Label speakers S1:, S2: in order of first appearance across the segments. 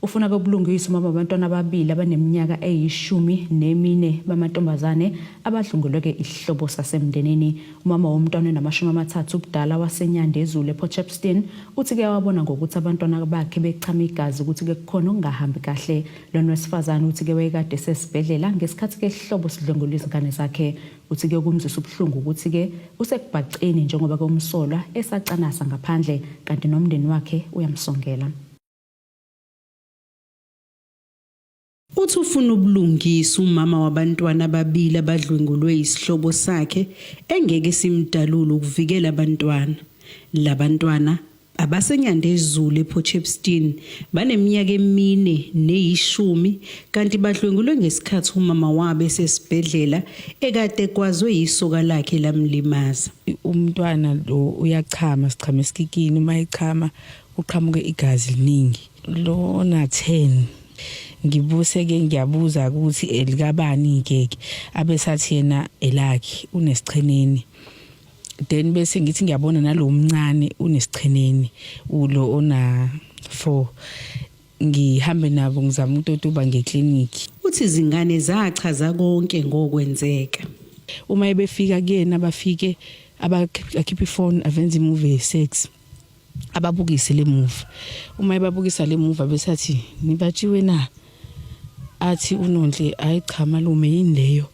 S1: ufuna kubulungiswa umama abantwana ababili abaneminyaka eyi-14 bamantombazane abadlungulwe isihlobo sasemndenini. Umama womntwana onama-30 ubudala waseNyandezulu ePort Shepstone uthi ke wabona ngokuthi abantwana bakhe bechama igazi ukuthi ke kukhona okungahambi kahle. Lona wesifazane uthi ke wayekade sesibhedlela ngesikhathi ke isihlobo sidlungula izingane zakhe. Uthi ke kumzisa ubuhlungu ukuthi ke usekubhaceni njengoba ke umsolwa esacanasa ngaphandle kanti nomndeni wakhe uyamsongela.
S2: Uthi ufuna ubulungisa umama wabantwana ababili abadlwengulwe isihlobo sakhe engeke simdalule ukuvikela abantwana. Labantwana abaseNyandezulu ePort Shepstone baneminyaka 4 ne-10 kanti badlwengulwe ngesikhathi umama wabo esesibhedlela ekade kwazwe isoka lakhe lamlimaza.
S3: Umntwana lo uyachama sichama esikikini, uma echama uqhamuke igazi liningi. Lo na 10 ngibuse ke ngiyabuza ukuthi elikabani ngeke abesathi yena elakhe unesicheneni. Then bese ngithi ngiyabona nalo mncane unesicheneni ulo ona 4 ngihambe nabo ngizama utotuba ngekliniki.
S2: Uthi izingane zachaza konke ngokwenzeka.
S3: Uma ebefika kuyena bafike abakhipha ifone avenza imovie ye-sex ababukise le movie. Uma ebabukisa le movie besathi nibatshiwe na athi uNondle ayicha malume yini leyo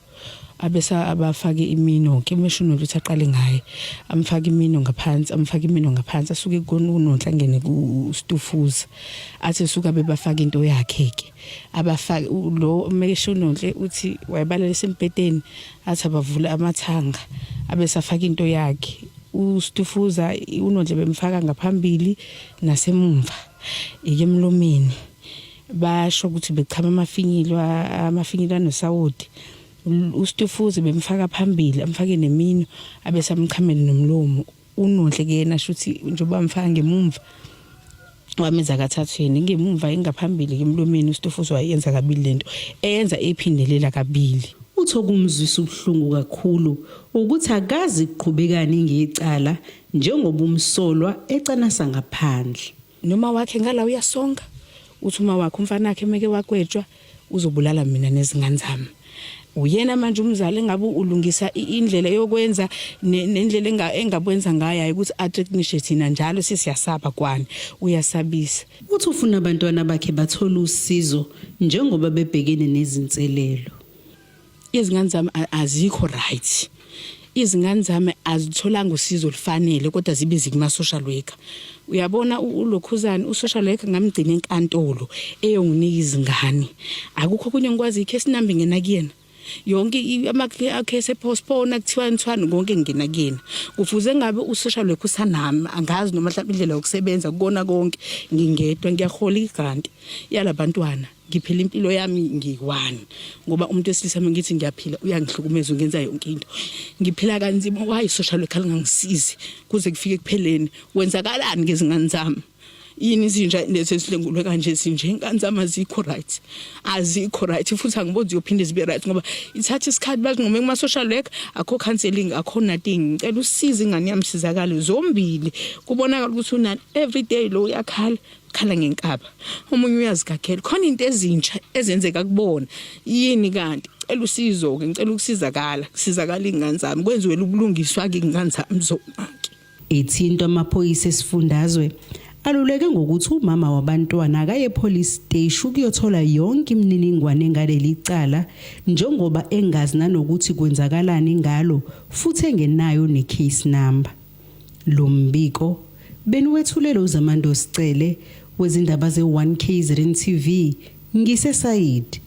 S3: abesa abafake imino ke meshuno ukuthi aqale ngaye amfaka imino ngaphansi asuke kuNondle angene kuStufuza athi suka bebafaka into yakhe ke abafaka lo meshuno uthi wayebalela esempedeni athi abavula amathanga abesafaka into yakhe uStufuza uNondle bemfaka ngaphambili nasemumva emlomeni. Basho ukuthi bechama amafinyilo anosawoti. uStufuza bemfaka phambili amfake nemino abesamchamela nomlomo. uNondle ke yena shuthi njengoba amfaka ngemumva wamenza kathathu yena ngemumva engaphambili emlomeni. uStufuza wayenza kabili lento eyenza ephindelela kabili.
S2: Uthokumzwisa ubuhlungu kakhulu ukuthi akazi iqhubekani ngecala njengoba umsolwa ecanasa ngaphandle.
S3: Noma wakhe ngala uyasonga uthi uma wakhe umfana wakhe meke wakwetshwa uzobulala mina nezingane zami. Uyena manje umzali engabe ulungisa indlela yokwenza nendlela engabwenza ngayo ukuthi atrekinishe thina njalo sisiyasaba kwani uyasabisa.
S2: Uthi ufuna abantwana bakhe bathola usizo njengoba bebhekene nezinselelo.
S3: Izingane zami azikho right. Izingane zami azitholanga usizo olufanele kodwa zibizi kuma social worker. Uyabona uLokhuzana uSocial worker ngamgcina enkantolo eyonginika izingane. Akukho kunye ngikwazi icase number ngena kuyena. Yonke ama-case postpone kuthiwa nthwana konke ngena kuyena. Kufuze ngabe uSocial worker usanami angazi noma mhlawumbe indlela yokusebenza kukona konke ngingedwa ngiyahola igrant yalabantwana. Ngiphila impilo yami ngikwani ngoba umuntu wesilisa ngithi ngiyaphila uyangihlukumeza ungenza yonke into. Ngiphila kanzima why social worker ngangisizi kuze kufike kupheleni. Wenzakalani ngezingane zami? Yini izinja lesesilengulwe kanje sinje ingane zami azikho right. Azikho right futhi angiboni uyophinde zibe right ngoba ithatha isikhathi bazingome kuma social worker akho counseling akho nothing. Ngicela usize ingane yami sizakale zombili kubonakala ukuthi unani everyday lo yakhala ngenkaba omunye uyazikakhela khona into ezintsha ezenzeka kubona yini kanti cela usizo ke ngicela ukusizakala kusizakala ingane zami kwenziwe ubulungiswa ke ingane zami zonke.
S2: Ethinto amaphoyisa esifundazwe aluleke ngokuthi umama wabantwana akaye police station ukuyothola yonke imininingwane ngaleli cala njengoba engazi nanokuthi kwenzakalani ngalo futhi engenayo necase number. Lo mbiko beniwethulelo uZamando Sicele wezindaba ze1KZN TV ngise Said.